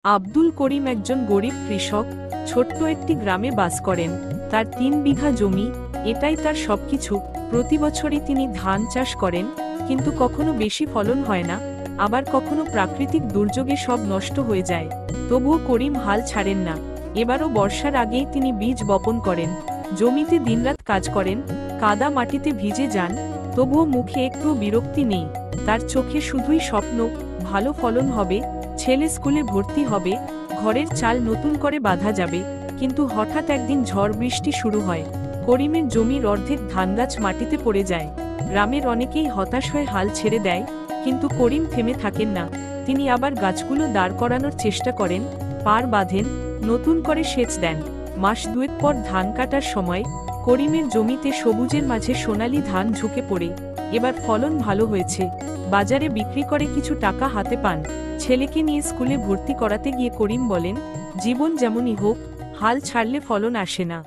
আব্দুল করিম একজন গরিব কৃষক, ছোট্ট একটি গ্রামে বাস করেন। তার ৩ বিঘা জমি, এটাই তার সবকিছু। প্রতি বছরই তিনি ধান চাষ করেন, কিন্তু কখনো বেশি ফলন হয় না, আবার কখনো প্রাকৃতিক দুর্যোগে সব নষ্ট হয়ে যায়। তবুও করিম হাল ছাড়েন না। এবারও বর্ষার আগেই তিনি বীজ বপন করেন, জমিতে দিনরাত কাজ করেন, কাদা মাটিতে ভিজে যান, তবুও মুখে একটুও বিরক্তি নেই। তার চোখে শুধুই স্বপ্ন, ভালো ফলন হবে, ছেলে স্কুলে ভর্তি হবে, ঘরের চাল নতুন করে বাঁধা যাবে। কিন্তু হঠাৎ একদিন ঝড় বৃষ্টি শুরু হয়। করিমের জমির অর্ধেক ধানগাছ মাটিতে পড়ে যায়। গ্রামের অনেকেই হতাশ হয়ে হাল ছেড়ে দেয়, কিন্তু করিম থেমে থাকেন না। তিনি আবার গাছগুলো দাঁড় করানোর চেষ্টা করেন, পার বাঁধেন, নতুন করে সেচ দেন। মাস দুয়েক পর ধান কাটার সময় করিমের জমিতে সবুজের মাঝে সোনালি ধান ঝুঁকে পড়ে। এবার ফলন ভালো হয়েছে, বাজারে বিক্রি করে কিছু টাকা হাতে পান। ছেলেকে নিয়ে স্কুলে ভর্তি করাতে গিয়ে করিম বলেন, জীবন যেমনই হোক, হাল ছাড়লে ফলন আসে না।